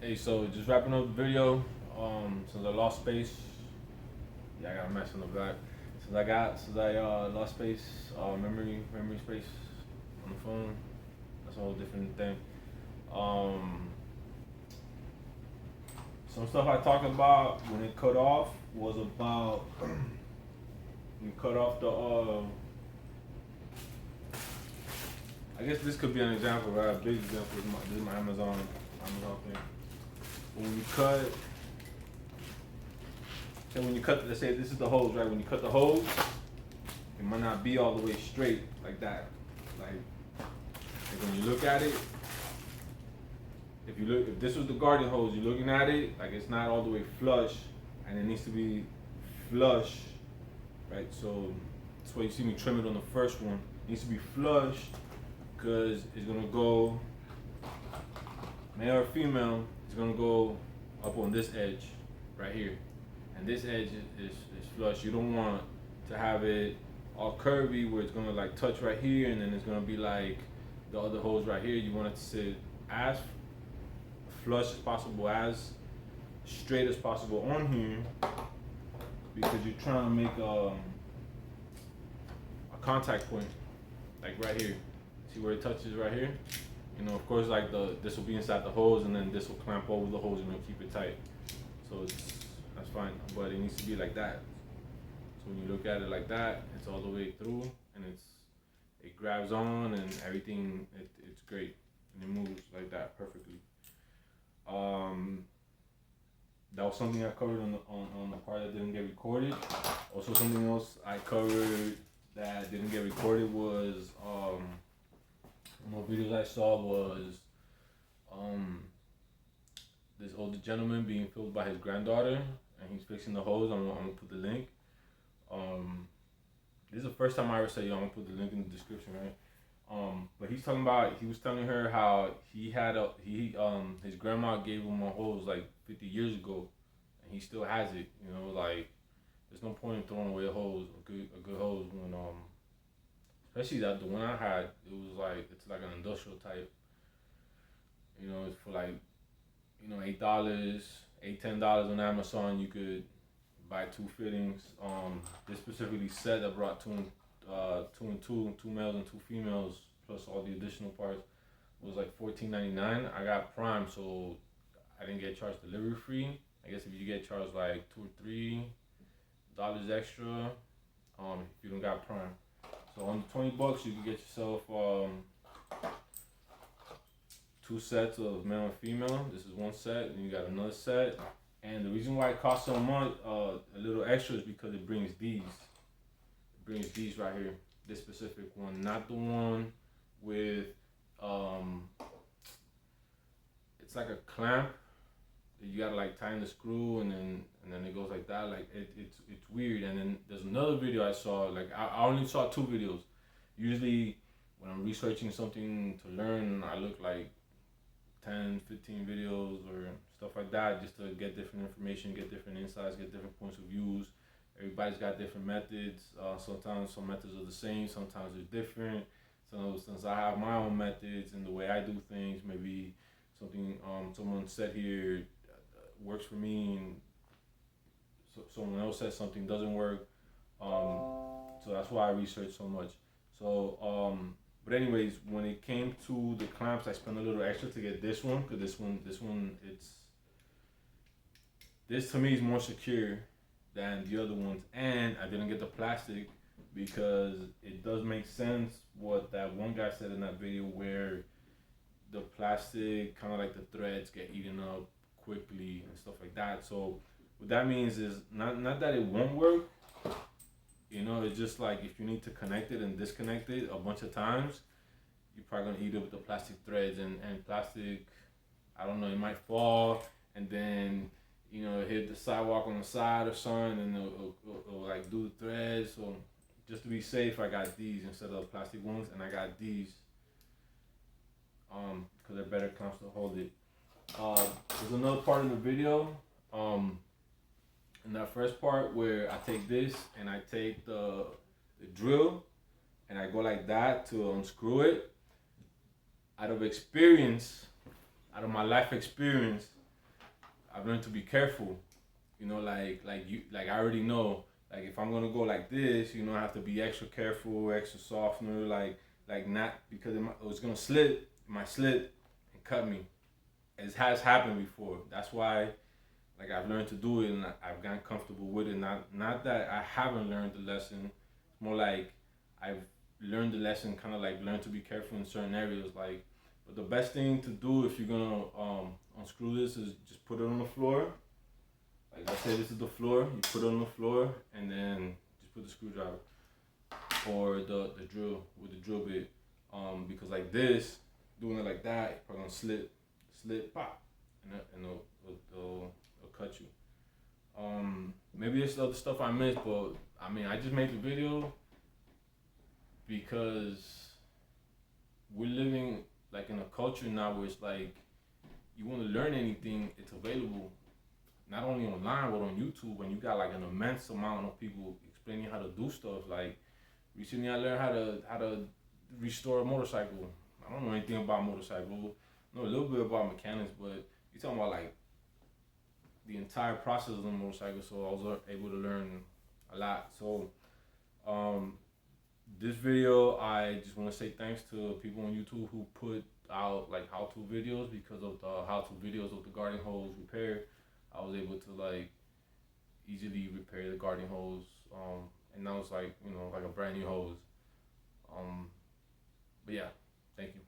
Hey, so just wrapping up the video. Since I lost space, yeah, I got a mess on the back. Since I lost space, memory space on the phone. That's a whole different thing. Um, some stuff I talked about when it cut off was about when it cut off the. I guess this could be an example, right? A big example. This is my Amazon thing. When you cut So when you cut, let's say this is the hose, right? When you cut the hose, it might not be all the way straight like that. Like when you look at it, if this was the garden hose, you're looking at it, like it's not all the way flush, and it needs to be flush, right? So that's why you see me trim it on the first one. It needs to be flush, because it's gonna go, male or female, it's gonna go up on this edge, right here. And this edge is flush. You don't want to have it all curvy where it's gonna like touch right here and then it's gonna be like the other hose right here. You want it to sit as flush as possible, as straight as possible on here, because you're trying to make a contact point, like right here. See where it touches right here? You know, of course, like this will be inside the hose, and then this will clamp over the hose and it'll keep it tight. So that's fine, but it needs to be like that. So when you look at it like that, it's all the way through, and it grabs on, and everything. It's great, and it moves like that perfectly. Um, that was something I covered on the part that didn't get recorded. Also, something else I covered that didn't get recorded was one of the videos I saw was this older gentleman being filmed by his granddaughter, and he's fixing the hose. I'm gonna put the link. This is the first time I ever said, "Yo, I'm gonna put the link in the description," right? But he was telling her how his grandma gave him a hose like 50 years ago, and he still has it. You know, like there's no point in throwing away a good hose when especially that the one I had, it was like it's like an industrial type. You know, it's for like $8, $10 on Amazon. You could buy two fittings. This specifically said I brought two males and two females, plus all the additional parts. It was like $14.99. I got Prime, so I didn't get charged delivery fee. I guess if you get charged like $2 or $3 extra, if you don't got Prime. So on the $20, you can get yourself two sets of male and female. This is one set, and you got another set. And the reason why it costs so much, a little extra, is because it brings these. It brings these right here. This specific one, not the one with it's like a clamp that you gotta like tighten the screw, and then it goes like that. Like it's weird. And then there's another video I saw. Like I only saw two videos. Usually when I'm researching something to learn, I look like 10, 15 videos or stuff like that, just to get different information, get different insights, get different points of views. Everybody's got different methods. Sometimes some methods are the same, sometimes they're different. So since I have my own methods and the way I do things, maybe something someone said here works for me, and someone else says something doesn't work. So that's why I research so much. So but anyways, when it came to the clamps, I spent a little extra to get this one, because this to me is more secure than the other ones, and I didn't get the plastic because it does make sense what that one guy said in that video, where the plastic kind of like the threads get eaten up quickly and stuff like that. So what that means is not that it won't work. You know, it's just like if you need to connect it and disconnect it a bunch of times, you're probably gonna eat it with the plastic threads, and plastic. I don't know, it might fall, and then hit the sidewalk on the side or something, and it'll like do the threads. So just to be safe, I got these instead of plastic ones, and I got these because they're better clamps to hold it. There's another part of the video. In that first part where I take this and I take the drill and I go like that to unscrew it, out of my life experience, I've learned to be careful. You know, like I already know, like if I'm gonna go like this, you know, I have to be extra careful, extra softener, like not because it was gonna slip, it might slip and cut me. It has happened before. That's why like I've learned to do it and I've gotten comfortable with it. Not that I haven't learned the lesson. It's more like I've learned the lesson, kind of like learned to be careful in certain areas. Like, but the best thing to do if you're gonna unscrew this is just put it on the floor. Like I said, this is the floor. You put it on the floor and then just put the screwdriver or the drill with the drill bit. Because like this, doing it like that, it's probably gonna slip, pop, and it'll cut you. Maybe there's other stuff I missed, but I mean, I just made the video because we're living like in a culture now where it's like you want to learn anything, it's available not only online but on YouTube, and you got like an immense amount of people explaining how to do stuff. Like recently, I learned how to restore a motorcycle. I don't know anything about motorcycle. I know a little bit about mechanics, but you're talking about like the entire process of the motorcycle. So I was able to learn a lot. So um, this video, I just want to say thanks to people on YouTube who put out like how-to videos. Because of the how-to videos of the garden hose repair, I was able to like easily repair the garden hose. And now it's like, you know, like a brand new hose. Um, but yeah, thank you.